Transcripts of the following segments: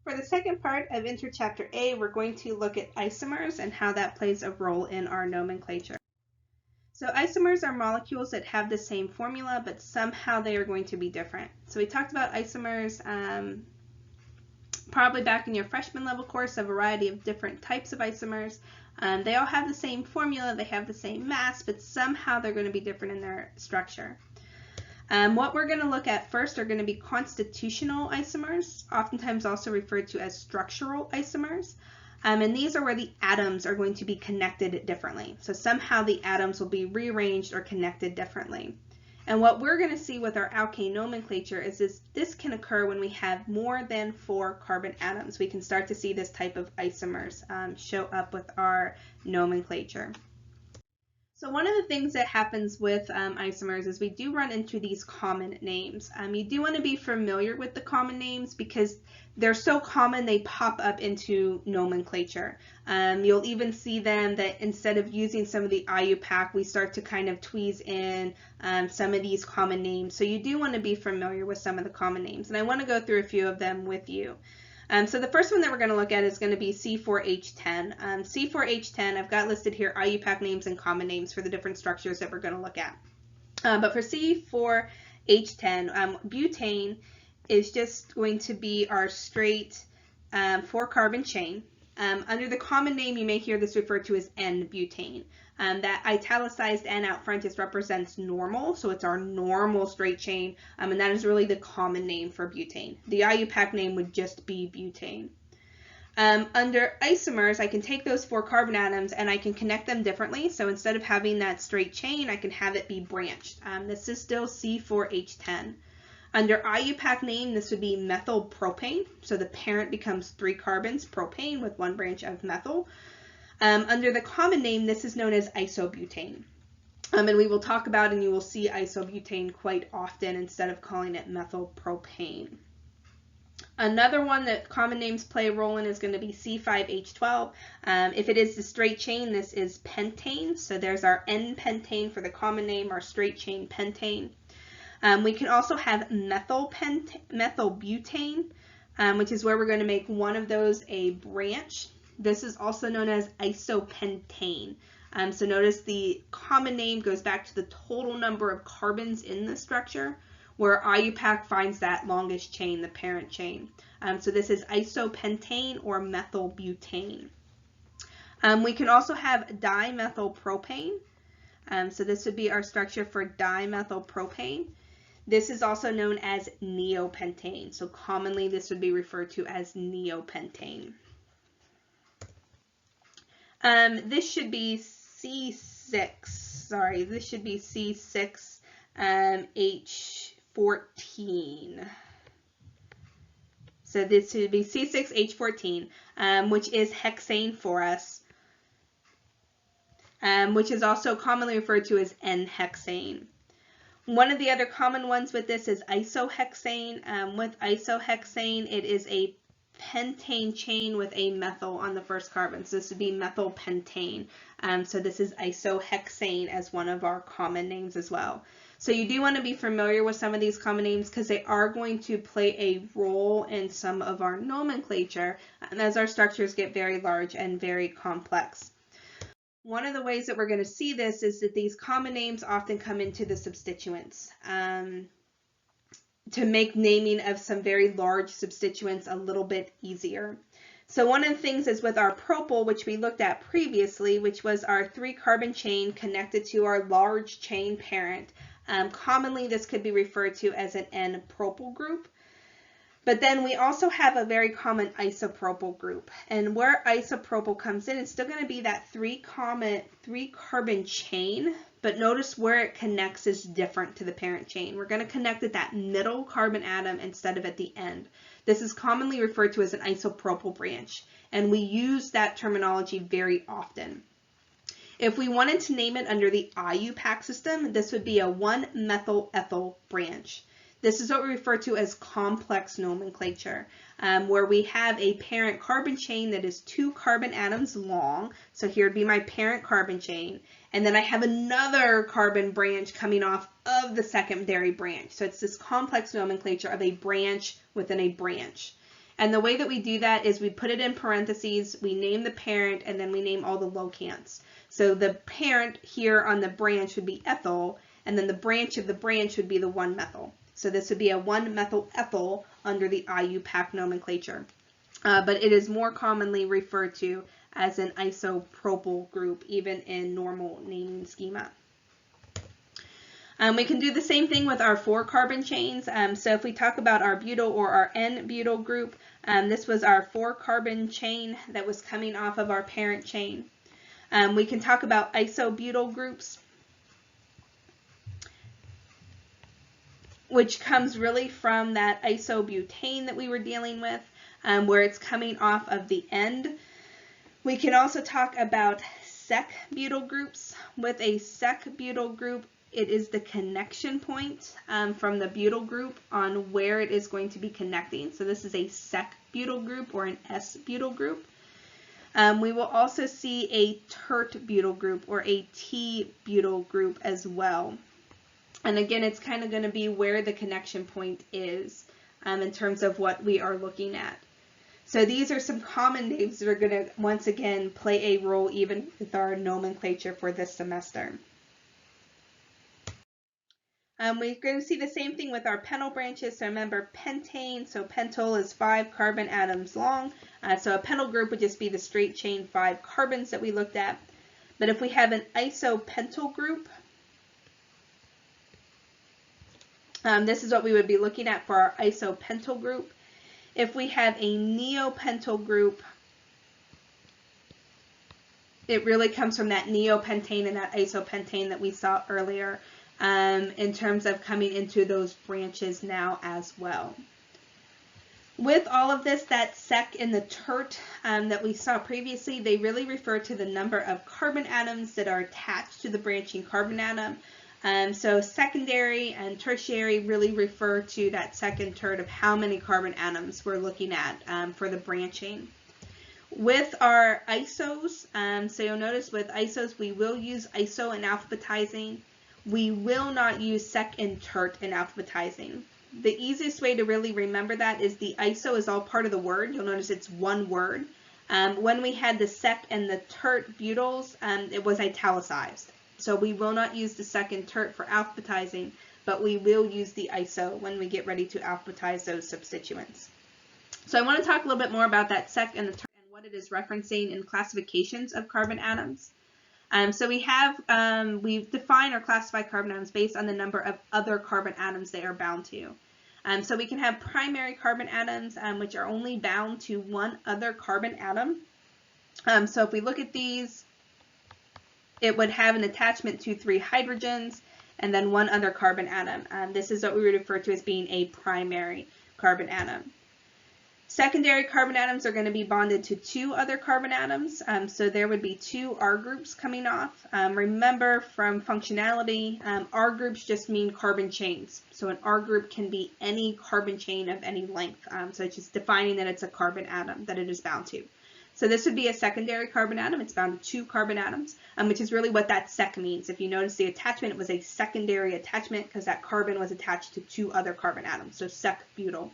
For the second part of Interchapter A, we're going to look at isomers and how that plays a role in our nomenclature. So isomers are molecules that have the same formula, but somehow they are going to be different. So we talked about isomers probably back in your freshman level course, a variety of different types of isomers. They all have the same formula, they have the same mass, but somehow they're going to be different in their structure. What we're going to look at first are going to be constitutional isomers, oftentimes also referred to as structural isomers. And these are where the atoms are going to be connected differently. So somehow the atoms will be rearranged or connected differently. And what we're going to see with our alkane nomenclature is this can occur when we have more than 4 carbon atoms. We can start to see this type of isomers show up with our nomenclature. So one of the things that happens with isomers is we do run into these common names. You do want to be familiar with the common names because they're so common they pop up into nomenclature. You'll even see them that instead of using some of the IUPAC, we start to kind of tweeze in some of these common names. So you do want to be familiar with some of the common names, and I want to go through a few of them with you. So the first one that we're going to look at is going to be C4H10. C4H10, I've got listed here IUPAC names and common names for the different structures that we're going to look at. But for C4H10, butane is just going to be our straight 4-carbon chain. Under the common name, you may hear this referred to as N-butane. That italicized N out front just represents normal, so it's our normal straight chain, and that is really the common name for butane. The IUPAC name would just be butane. Under isomers, I can take those 4 carbon atoms and I can connect them differently. So instead of having that straight chain, I can have it be branched. This is still C4H10. Under IUPAC name, this would be methylpropane. So the parent becomes 3 carbons, propane, with 1 branch of methyl. Under the common name, this is known as isobutane. And we will talk about, and you will see isobutane quite often instead of calling it methylpropane. Another one that common names play a role in is going to be C5H12. If it is the straight chain, this is pentane. So there's our N-pentane for the common name, our straight chain pentane. We can also have methylbutane, which is where we're going to make one of those a branch. This is also known as isopentane. So notice the common name goes back to the total number of carbons in the structure, where IUPAC finds that longest chain, the parent chain. So this is isopentane or methylbutane. We can also have dimethylpropane. So this would be our structure for dimethylpropane. This is also known as neopentane. So commonly this would be referred to as neopentane. This should be C6, sorry, this should be C6H14. So this would be C6H14, which is hexane for us, which is also commonly referred to as N-hexane. One of the other common ones with this is isohexane. With isohexane, it is a pentane chain with a methyl on the first carbon. So this would be methylpentane. So this is isohexane as one of our common names as well. So you do want to be familiar with some of these common names because they are going to play a role in some of our nomenclature as our structures get very large and very complex. One of the ways that we're going to see this is that these common names often come into the substituents to make naming of some very large substituents a little bit easier. So one of the things is with our propyl, which we looked at previously, which was our 3-carbon chain connected to our large chain parent. Commonly this could be referred to as an N-propyl group. But then we also have a very common isopropyl group. And where isopropyl comes in, it's still going to be that 3-carbon chain, but notice where it connects is different to the parent chain. We're going to connect at that middle carbon atom instead of at the end. This is commonly referred to as an isopropyl branch, and we use that terminology very often. If we wanted to name it under the IUPAC system, this would be a 1-methyl-ethyl branch. This is what we refer to as complex nomenclature, where we have a parent carbon chain that is 2 carbon atoms long. So here would be my parent carbon chain. And then I have another carbon branch coming off of the secondary branch. So it's this complex nomenclature of a branch within a branch. And the way that we do that is we put it in parentheses, we name the parent, and then we name all the locants. So the parent here on the branch would be ethyl, and then the branch of the branch would be the 1-methyl. So this would be a 1-methyl ethyl under the IUPAC nomenclature. But it is more commonly referred to as an isopropyl group, even in normal naming schema. We can do the same thing with our 4-carbon chains. So if we talk about our butyl or our N-butyl group, this was our 4-carbon chain that was coming off of our parent chain. We can talk about isobutyl groups, which comes really from that isobutane that we were dealing with, where it's coming off of the end. We can also talk about sec-butyl groups. With a sec-butyl group, it is the connection point from the butyl group on where it is going to be connecting. So this is a sec-butyl group or an S-butyl group. We will also see a tert-butyl group or a T-butyl group as well. And again, it's kind of going to be where the connection point is in terms of what we are looking at. So these are some common names that are going to, once again, play a role even with our nomenclature for this semester. We're going to see the same thing with our pentyl branches. So remember pentane, so pentyl is 5 carbon atoms long. So a pentyl group would just be the straight chain 5 carbons that we looked at. But if we have an isopentyl group, this is what we would be looking at for our isopentyl group. If we have a neopentyl group, it really comes from that neopentane and that isopentane that we saw earlier in terms of coming into those branches now as well. With all of this, that sec and the tert that we saw previously, they really refer to the number of carbon atoms that are attached to the branching carbon atom. So secondary and tertiary really refer to that second tert of how many carbon atoms we're looking at for the branching. With our isos, so you'll notice with isos we will use iso in alphabetizing. We will not use sec and tert in alphabetizing. The easiest way to really remember that is the iso is all part of the word. You'll notice it's one word. When we had the sec and the tert butyls, it was italicized. So we will not use the sec and tert for alphabetizing, but we will use the iso when we get ready to alphabetize those substituents. So I want to talk a little bit more about that sec and the tert and what it is referencing in classifications of carbon atoms. So we define or classify carbon atoms based on the number of other carbon atoms they are bound to. So we can have primary carbon atoms, which are only bound to one other carbon atom. So if we look at these, it would have an attachment to 3 hydrogens and then one other carbon atom. This is what we would refer to as being a primary carbon atom. Secondary carbon atoms are going to be bonded to 2 other carbon atoms, so there would be 2 R groups coming off. Remember from functionality, R groups just mean carbon chains. So an R group can be any carbon chain of any length, so it's just defining that it's a carbon atom that it is bound to. So this would be a secondary carbon atom. It's bound to 2 carbon atoms, which is really what that sec means. If you notice the attachment, it was a secondary attachment because that carbon was attached to 2 other carbon atoms, so sec-butyl.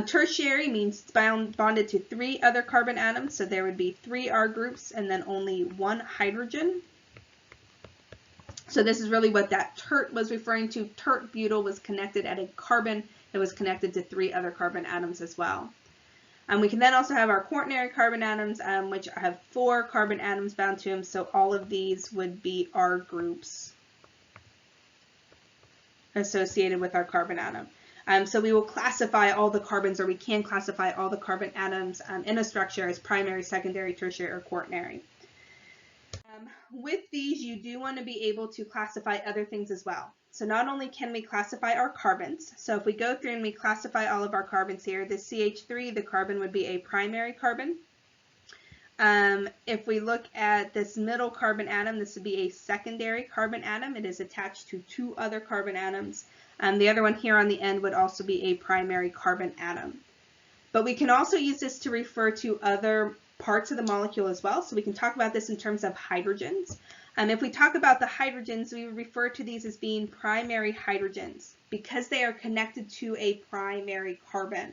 Tertiary means it's bonded to 3 other carbon atoms, so there would be 3 R groups and then only 1 hydrogen. So this is really what that tert was referring to. Tert-butyl was connected at a carbon that was connected to 3 other carbon atoms as well. We can then also have our quaternary carbon atoms, which have 4 carbon atoms bound to them, so all of these would be R groups associated with our carbon atom. So we will classify all the carbons, or we can classify all the carbon atoms in a structure as primary, secondary, tertiary, or quaternary. With these, you do want to be able to classify other things as well. So not only can we classify our carbons, so if we go through and we classify all of our carbons here, the CH3, the carbon would be a primary carbon. If we look at this middle carbon atom, this would be a secondary carbon atom. It is attached to 2 other carbon atoms. The other one here on the end would also be a primary carbon atom. But we can also use this to refer to other parts of the molecule as well. So we can talk about this in terms of hydrogens. If we talk about the hydrogens, we refer to these as being primary hydrogens because they are connected to a primary carbon.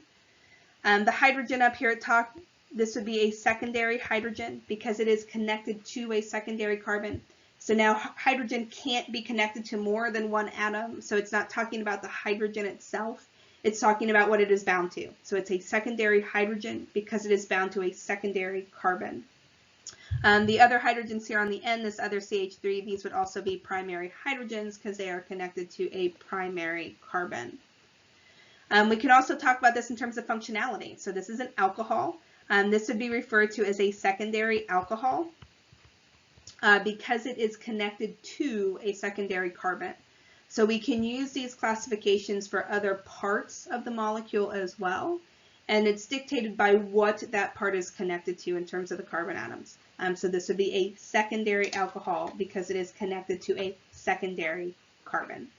The hydrogen up here at top, this would be a secondary hydrogen because it is connected to a secondary carbon. So now hydrogen can't be connected to more than one atom, so it's not talking about the hydrogen itself, it's talking about what it is bound to. So it's a secondary hydrogen because it is bound to a secondary carbon. The other hydrogens here on the end, this other CH3, these would also be primary hydrogens because they are connected to a primary carbon. We can also talk about this in terms of functionality. So this is an alcohol. This would be referred to as a secondary alcohol because it is connected to a secondary carbon. So we can use these classifications for other parts of the molecule as well, and it's dictated by what that part is connected to in terms of the carbon atoms. So this would be a secondary alcohol because it is connected to a secondary carbon.